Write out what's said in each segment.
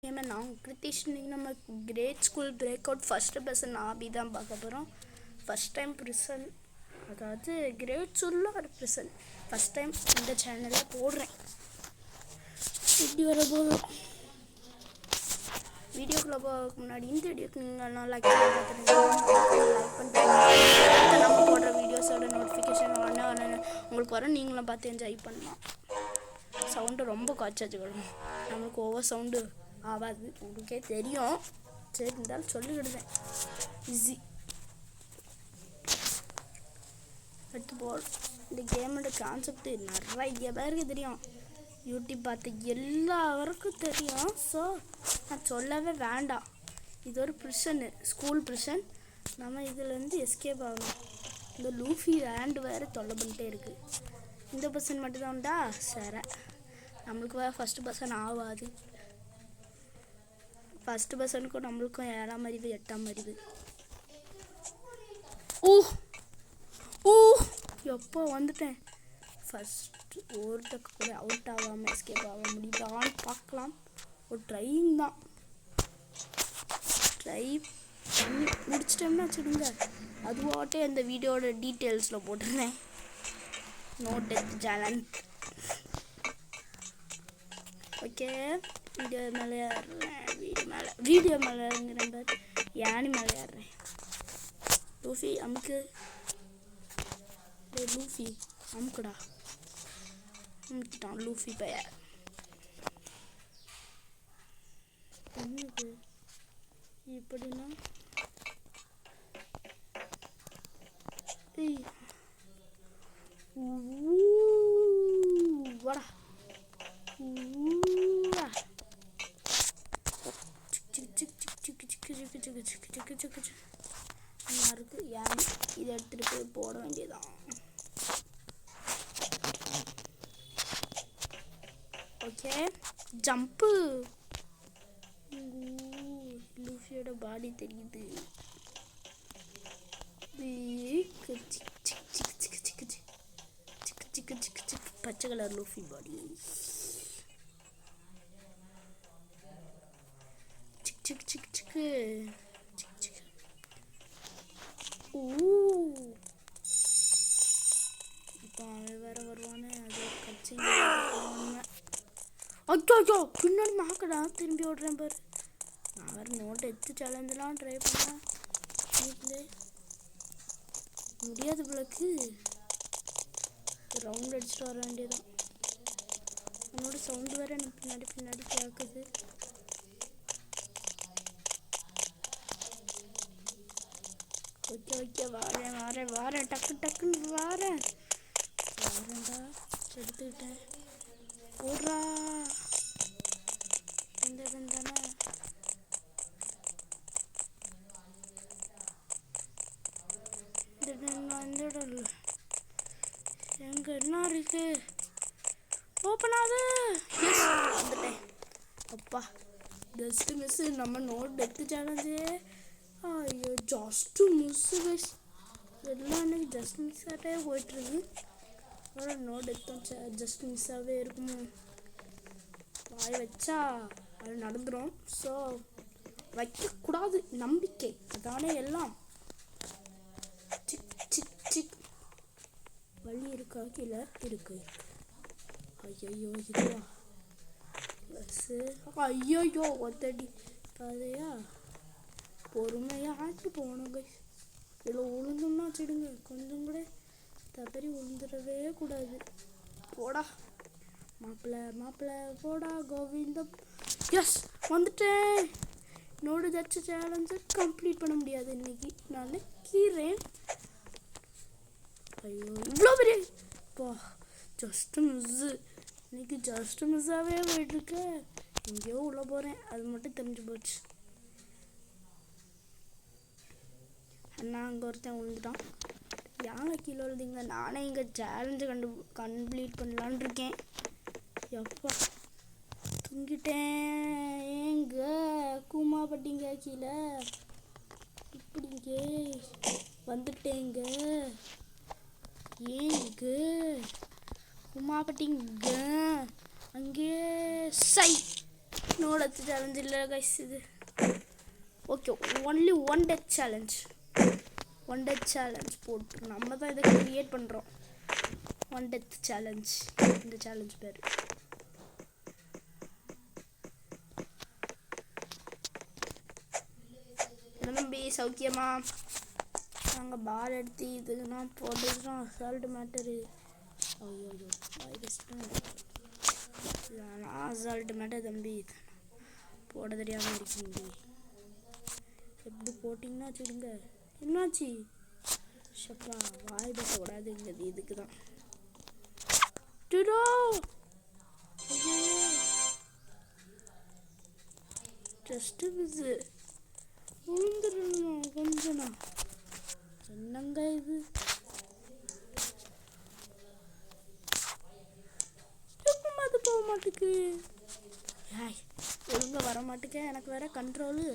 ஏமா நான் கிருத்திஷ் நம்ம great school break out first person obby தான் பார்க்க போகிறோம். ஃபஸ்ட் டைம் ப்ரிசன், அதாவது கிரேட் ஸ்கூலில் ஒரு ப்ரிசன் ஃபஸ்ட் டைம் இந்த சேனலில் போடுறேன். இப்படி வரப்போது வீடியோக்குள்ளே போகிறதுக்கு முன்னாடி இந்த வீடியோக்கு நீங்கள் நான் லைக் பண்ணிட்டு நம்ம போடுற வீடியோஸோட நோட்டிஃபிகேஷன் உங்களுக்கு வர நீங்களும் பார்த்து என்ஜாய் பண்ணலாம். சவுண்டு ரொம்ப காய்ச்சாச்சுக்கணும், நம்மளுக்கு ஓவர் சவுண்டு ஆகாது, உங்களுக்கே தெரியும். சரி இருந்தாலும் சொல்லிக்கிடுவேன் ஈஸி. அடுத்து போல் இந்த கேமோட கான்செப்ட் நிறைய பேருக்கு தெரியும், யூடியூப் பார்த்து எல்லாருக்கும் தெரியும். ஸோ நான் சொல்லவே வேண்டாம். இது ஒரு ப்ரிசனு, ஸ்கூல் ப்ரிசன். நம்ம இதுலேருந்து எஸ்கேப் ஆகணும். இந்த லூஃபி ஹேண்டு வேறு தொல்லை பண்ணிட்டே இருக்குது. இந்த பர்சன் மட்டும்தான் உண்டா சரி, நம்மளுக்கு வேறு ஃபஸ்ட்டு பர்சன் ஆகாது. ஃபஸ்ட்டு பர்சனுக்கும் நம்மளுக்கும் 7ஆம் அறிவு 8ஆம் அறிவு. எப்போ வந்துட்டேன். ஃபஸ்ட்டு ஒருத்தக்கு கூட அவுட் ஆகாமல் எஸ்கேப் ஆக முடியுதான்னு பார்க்கலாம். ஒரு ட்ரைங் தான், ட்ரை பண்ணி முடிச்சிட்டோம்னா வச்சுடுங்க. அதுவாட்டே அந்த வீடியோட டீட்டெயில்ஸில் போட்டுருந்தேன். No death challenge. Okay, video மேலே ஏறுறேன், வீடியோ மேலே இறங்குறேன் பாரு, யானி மேலே ஏறுறேன். லூஃபி அமுக்கு, லூஃபி அமுக்குடா. அமுக்கிட்டான் லூஃபி பைய. என்னது இப்படின்னா வாடா இருக்கு. யானை இதை எடுத்துகிட்டு போய் போட வேண்டியதான். Okay, jump. லூஃபியோட பாடி தெரியுது. பச்சை கலர் லூஃபி பாடி. சிக் சிக் சிக்கு. இப்போ அவன் வேற வருவானே, அது கட்சி. ஐயோ பின்னாடி மாக்கடா, திரும்பி ஓடுறேன் பாரு. நான் வேறு நோட் எடுத்து சேலஞ்செலாம் ட்ரை பண்ணேன், வீட்டில் முடியாது பிள்ளைக்கு. ரவுண்ட் அடிச்சுட்டு வர வேண்டியதான். என்னோட சவுண்டு வேறு எனக்கு பின்னாடி பின்னாடி கேட்குது. ஓகே ஓகே, வாரேன் டக்குன்னு வாரேன்டா. எடுத்துக்கிட்டேன். ஓடுறா இந்த இடம் தானே. இந்த இடம் இல்லை, எங்கே என்ன இருக்கு? ஓப்பன் ஆகுது. வந்துட்டேன். அப்பா ஜஸ்ட்டு மிஸ்ஸு. நம்ம நோட் டெத்து சேலஞ்சு. ஐயோ ஜஸ்ட்டு மிஸ்ஸு கைஸ். எல்லாம் எனக்கு ஜஸ்ட் மிஸ் ஆகிட்டே போயிட்டுருக்கு. அவ்வளோ நோட் எடுத்தோம் ஜஸ்ட் மிஸ்ஸாகவே இருக்குமோ. வாய் வச்சா அது நடந்துடும். ஸோ வைக்கக்கூடாது, நம்பிக்கை அதானே எல்லாம். Sick sick sick. வழி இருக்கா? கீழே இருக்கு. ஐயோ இதுவா பஸ்ஸு? ஐயோ ஒத்தடி பாதையா? பொறுமையாக ஆக்கி போகணும் கைஸ். இதில் உளுந்தோம்னா வச்சுடுங்க, கொஞ்சம் கூட தவறி உளுந்துடவே கூடாது. போடா மாப்பிள்ளை போடா கோவிந்தம். எஸ் வந்துட்டேன். என்னோட ஜட்ஜ் சேலஞ்சை கம்ப்ளீட் பண்ண முடியாது இன்னைக்கு, நான் கீறேன். ஐயோ இவ்வளோ பெரிய பா ஜஸ்ட்டு மிஸ்ஸு. இன்னைக்கு ஜஸ்ட்டு மிஸ்ஸாகவே போயிட்டுருக்கு. எங்கேயோ உள்ளே போகிறேன், அது மட்டும் தெரிஞ்சு போச்சு. அண்ணா அங்கே ஒருத்தன் விழுந்துட்டான். யானை கீழே விழுந்தீங்க. நானே இங்கே சேலஞ்சை கம்ப்ளீட் பண்ணலான் இருக்கேன். எப்பா தூங்கிட்டேன். ஏங்க கூமாப்பட்டிங்க கீழே. இப்படிங்க வந்துட்டேங்க. ஏங்க கூமாப்பட்டிங்க அங்கே சை நோ டெத் சேலஞ்ச் இல்லை கைஸ் இது. Okay, only one death challenge. One death challenge போட்டு நம்ம தான் இதை கிரியேட் பண்ணுறோம். ஒன் டெத் சேலஞ்ச், இந்த சேலஞ்ச் பேர். தம்பி சௌக்கியமா? நாங்கள் பால் எடுத்து இதுனா போட்டுக்கிறோம். Assault matter. ஐயோ அசால்ட் மேட்டர் தம்பி, போட தெரியாமல் இருக்கீங்க. எப்படி போட்டிங்கன்னா வச்சுடுங்க. என்னாச்சு? ஷப்பா வாய் பேசக்கூடாதுங்கிறது இதுக்கு தான். ஜஸ்ட் மிஸ்ஸு விழுந்துடணும் கொஞ்சம்னா. என்னங்க இது? அது போக மாட்டுக்கு. ஒழுங்க வர மாட்டுக்கே. எனக்கு வேற கண்ட்ரோலு.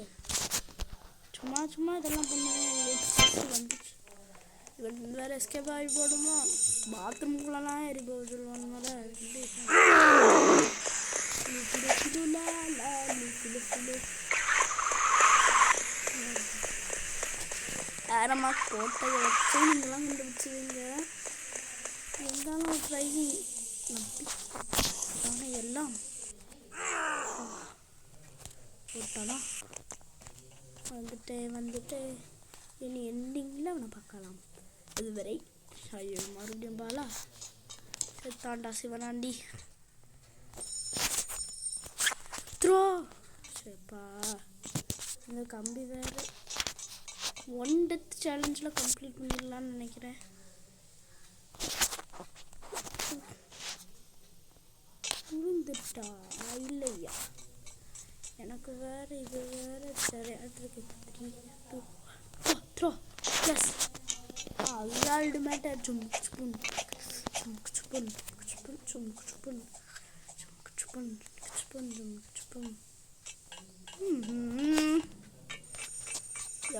சும்மா சும்மா இதெல்லாம் பண்ணுவேன். வந்துச்சு இவன் வேற எஸ்கேப் ஆகி போடுமா? பாத்ரூம்குள்ளலாம் ஏறி போக சொல்லுவாங்க. நேரமா கோட்டையை வச்சு நீங்களாம் கண்டுபிடிச்சிருவீங்க. இருந்தாலும் ட்ரை ஆனால் எல்லாம் போட்டாலாம் வந்துட்டு இனி எண்டிங்கில் அவனை பார்க்கலாம். இதுவரை ஐயோ மறுபடியும் பாலா செத்தாண்டா சிவனாண்டி. த்ரோ சரிப்பா. இந்த கம்பி வேறு. ஒன் டெத் சேலஞ்சில் கம்ப்ளீட் பண்ணிடலான்னு நினைக்கிறேன். விழுந்துட்டா இல்லையா? எனக்கு வேறு இது வேறு சரியாட்டிருக்கு. 3 2 த்ரோ. Yes assault matter. சும்முக்கு சுப்புன் சும்முக்கு சுப்புன் சுப்புன் சும்முக்கு சுப்புன் சும்முக்கு சுப்புன் சுப்புன் சும்முக்கு சுப்புன்.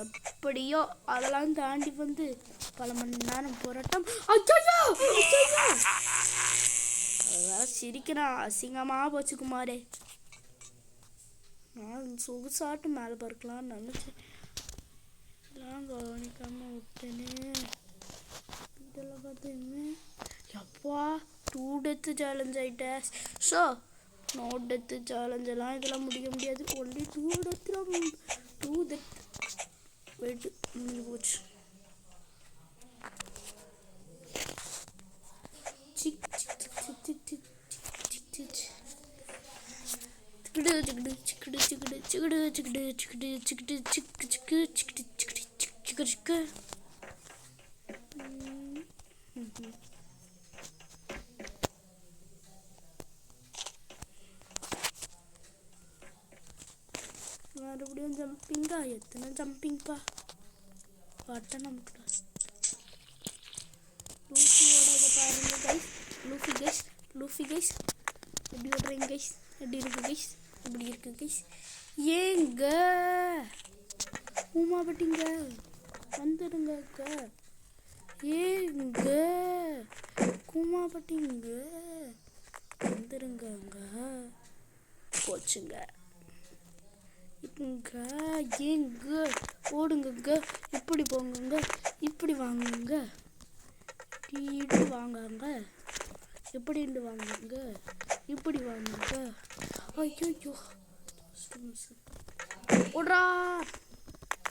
எப்படியோ அதெல்லாம் தாண்டி வந்து பல மணி நேரம் போராட்டம். அதெல்லாம் சிரிக்கிறான். அசிங்கமாக போச்சு குமாரே. நான் சொகுசாட்டு மேலே பறக்கலான்னு நினச்சேன். எல்லாம் கவனிக்காமல் விட்டேனே. இதெல்லாம் பார்த்தீங்க எப்பா 2 டெத்து சேலஞ்ச் ஆகிட்டேன். ஸோ நோ டெத்து சேலஞ்செல்லாம் இதெல்லாம் முடிக்க முடியாது. ஒன்லி 2 டெத் போயிட்டு முடிஞ்சு போச்சு. மறுபடியும் ஜம்பிங்கா? எத்தனை ஜம்பிங்ப்பா? பட்டன் நமக்கு லூஃபியோட இதை பாருங்க கைஸ். லூஃபி கைஸ் எப்படி ஓடுறீங்க கைஸ்? எப்படி இருக்கு கைஸ்? எப்படி இருக்கு கைஸ்? ஏங்க ஊமா பட்டிங்க வந்துடுங்க. ஏங்க கூமா பட்டிங்க வந்துடுங்க. போச்சுங்க. இங்க ஏங்க ஓடுங்க. இப்படி போங்க. இப்படி வாங்குங்க. இப்படி வாங்குங்க. எப்படின்னு வாங்குங்க. இப்படி வாங்குங்க. ஐயோ போடா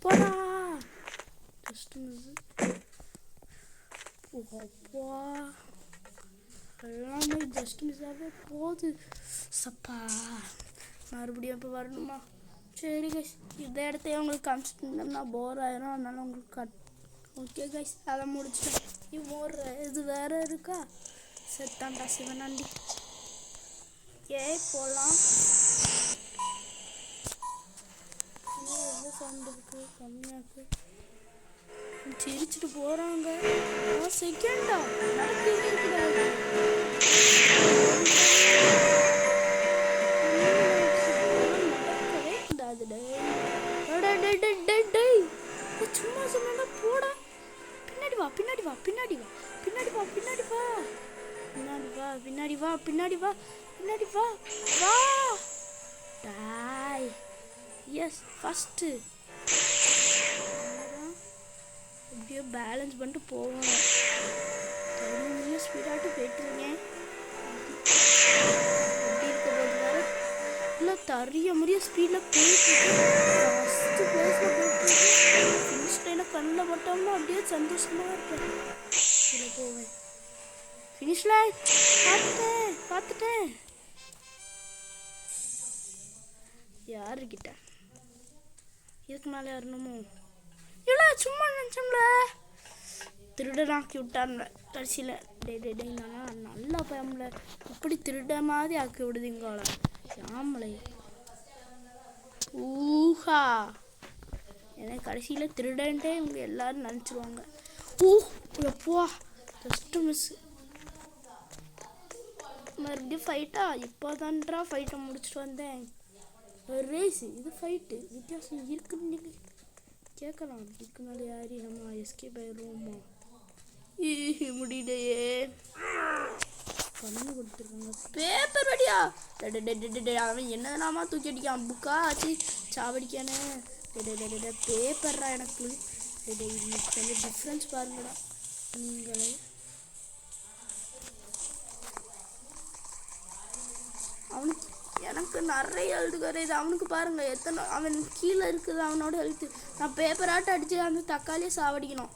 போடா. Just miss. அப்பா எல்லாமே ஜஸ்ட் மிஸ்ஸாகவே போகுது. சப்பா மறுபடியும் இப்போ வரணுமா? சரி கைஸ், இந்த இடத்தையும் உங்களுக்கு காமிச்சிட்டு போர் ஆயிரும். அதனால உங்களுக்கு ஓகே கைஸ், அதை முடிச்சுட்டேன். இது வேற இருக்கா? செத்தாண்டா சிவனாண்டி. போகலாம். எவ்வளோ சவுண்ட் இருக்கு? கம்மியாக்கு சிரிச்சுட்டு போகிறாங்க. செகண்டா நடக்கவே கூடாது. சும்மா சொன்னா போடா. பின்னாடி வா பின்னாடி வா பின்னாடி வா பின்னாடி வா பின்னாடி வா பின்னாடி வா பின்னாடி வா பின்னாடி வா பின்னாடி வா வா. எஸ் ஃபஸ்ட்டு எப்படியோ பேலன்ஸ் பண்ணிட்டு போகணும். ஸ்பீடாட்டு போயிட்டுருக்கேன். எப்படி இருக்க போது வேறு இல்லை தறிய முடிய ஸ்பீடில் போயிட்டு ஃபஸ்ட்டு பிளேஸில் போயிட்டுருக்கேன். ஃபினிஷ் லைனில் கண்ணில் பட்டோம்னா அப்படியே சந்தோஷமாக இருப்பேன். இதில் போவேன். ஃபினிஷ் லைன் பார்த்துட்டேன். யாருக்கிட்ட இதுக்கு மேலே வரணுமோ இல்லை சும்மா நினச்சோம்ல திருடனாக்கி விட்டான்ல கடைசியில். டே நான் நல்லா பயம்ல இப்படி திருட மாதிரி ஆக்கி விடுதுங்கள யாமலை. ஊஹா எனக்கு கடைசியில் திருடன்ட்டே இவங்க எல்லாரும் நினச்சிருவாங்க. எப்போ ஜஸ்ட்டு மிஸ். மறுபடியும் ஃபைட்டா இப்போ தான்டா ஃபைட்டை முடிச்சுட்டு வந்தேன். ரேஸு இது ஃபைட்டு வித்தியாசம் இருக்குன்னு நீங்கள் கேட்கலாம். இதுக்குனால யாரு நம்ம எஸ்கேப் ஆயிடுவோமா? முடியலையே. பண்ணி கொடுத்துருக்காங்க பேப்பர் வடியா. அவன் என்னதானாமா தூக்கி அடிக்கான் புக்கா ஆச்சு சாவடிக்கானே. பேப்பர்ரா எனக்கு கொஞ்சம் டிஃப்ரென்ஸ் பாருங்கடா நீங்களே. அவனுக்கு எனக்கு நிறைய எழுது குறையுது. அவனுக்கு பாருங்க எத்தனை அவன் கீழே இருக்குது அவனோட எழுத்து. நான் பேப்பராட்டம் அடிச்சு அந்த தக்காளியை சாவடிக்கணும்.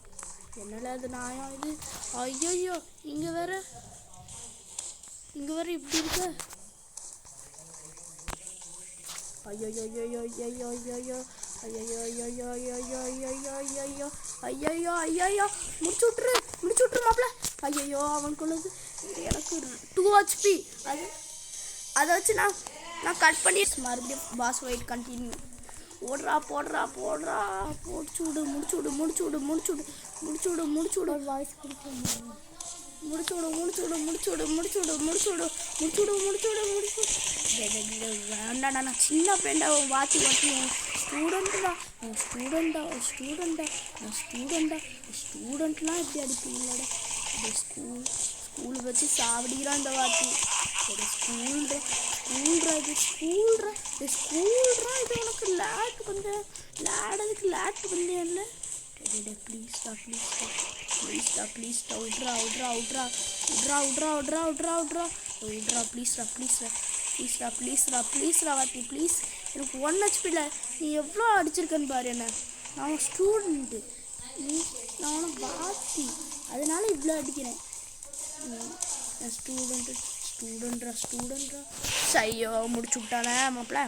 என்னல அது நியாயம் இது? ஐயோ இங்கே வேற இப்படி இருக்கு. ஐயோ முடிச்சு விட்ரு மாப்பிள்ள. ஐயோ அவனுக்குள்ளது எனக்கு 2 HP. அதை வச்சு நான் கட் பண்ணி மறுபடியும் பாஸ் ஃபைட் கண்டினியூ. ஓடுறா முடிச்சு விடு வாய்ஸ் வேண்டாடா. நான் சின்ன ஃப்ரெண்டா வாத்தி ஸ்டூடெண்ட்லாம் எப்படி அடிப்பீங்களோட ஸ்கூல் வச்சு சாவடிக்கிறான் இந்த வாத்தி. ஸ்கூல்ரா இது உனக்கு லேட் கொஞ்சம் லேடதுக்கு லேட் பண்ணல. ப்ளீஸ்டா ப்ளீஸ்டா வாத்தி ப்ளீஸ். எனக்கு 1 HP நீ எவ்வளோ அடிச்சிருக்கன்னு பாரு. என்ன நான் ஸ்டூடெண்ட்டு நான் வாத்தி அதனால இவ்வளோ அடிக்கிறேன். ஸ்டூடெண்ட்ரா ஐயோ முடிச்சு விட்டானே மாப்பிள்ள.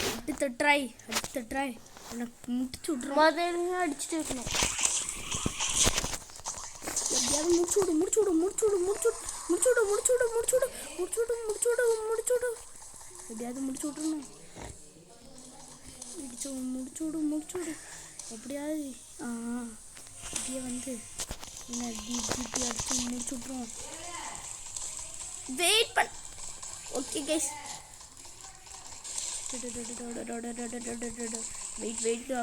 அடுத்த ட்ரை எனக்கு முடிச்சு விட்ருவோம். அடிச்சுட்டு இருக்கணும். எப்படியாவது முடிச்சு விடு எப்படியாவது முடிச்சு விட்றணும். முடிச்சு விடு எப்படியாவது. இப்படியே வந்து என்ன இப்படி அடிச்சு முடிச்சு விட்ருவோம். வெயிட் பண்ண. ஓகே கைஸ்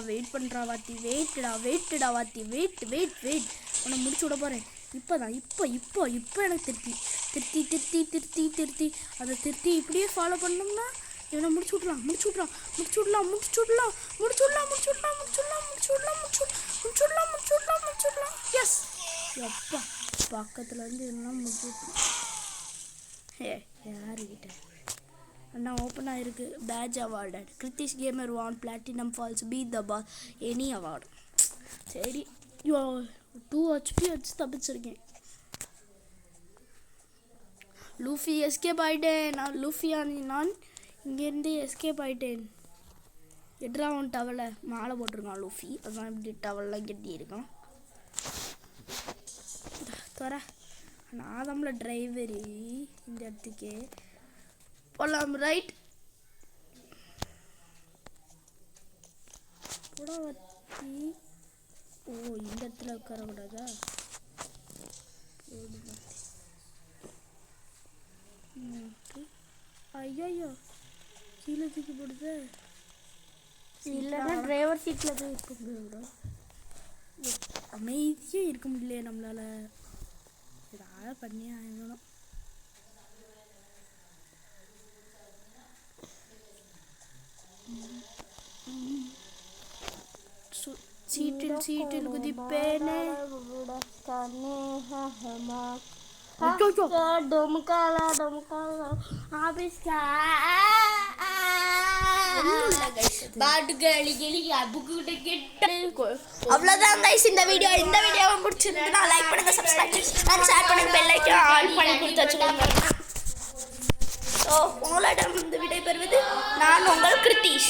வெயிட் பண்ணுறா வாத்தி. வெயிட்டடா வாத்தி வெயிட் உன்னை முடிச்சு விட போகிறேன். இப்போ எனக்கு திருத்தி அதை இப்படியே ஃபாலோ பண்ணோம்னா இவனை முடிச்சு விட்றலாம். எஸ் எப்பா பக்கத்தில் வந்து இதெல்லாம் முடிச்சு விட்ருலாம். யாருக்கிட்ட அண்ணா ஓப்பன் ஆகிருக்கு. Badge award Kiruthish gamer won platinum falls beat the boss any award. சரி 2 HP வச்சு தப்பிச்சிருக்கேன். லூஃபி எஸ்கேப் ஆகிட்டேன். நான் இங்கேருந்து எஸ்கேப் ஆகிட்டேன். எட்ரா அவன் டவலை மாலை போட்டிருக்கான் லூஃபி. அதான் இப்படி டவல்லாம் கட்டியிருக்கான். தர நான் நம்மள டிரைவரு இந்த இடத்துக்கு போகலாம். ரைட் கூட வத்தி. இந்த இடத்துல உட்காரக்கூடாதா? ஐயோ கீழே தூக்கி போடுது. இல்லைன்னா டிரைவர் சீட்டில் போய் இருக்க முடியாது. அமைதியாக இருக்க முடியலையே நம்மளால். ஏதாவது பண்ணி ஆகணும். சீட்டில் சீட்டில் குதிப்பேனே அவ்வளவுதான் guys இந்த வீடியோவை பிடிச்சிருந்தா லைக் பண்ணுங்க, சப்ஸ்கிரைப் பண்ணுங்க, ஷேர் பண்ணுங்க, பெல் ஐகான் ஆன் பண்ணி கொடுத்து வச்சுக்கோங்க. உங்களிடம் விடைபெறுவது நான் உங்கள் கிருத்தீஷ்.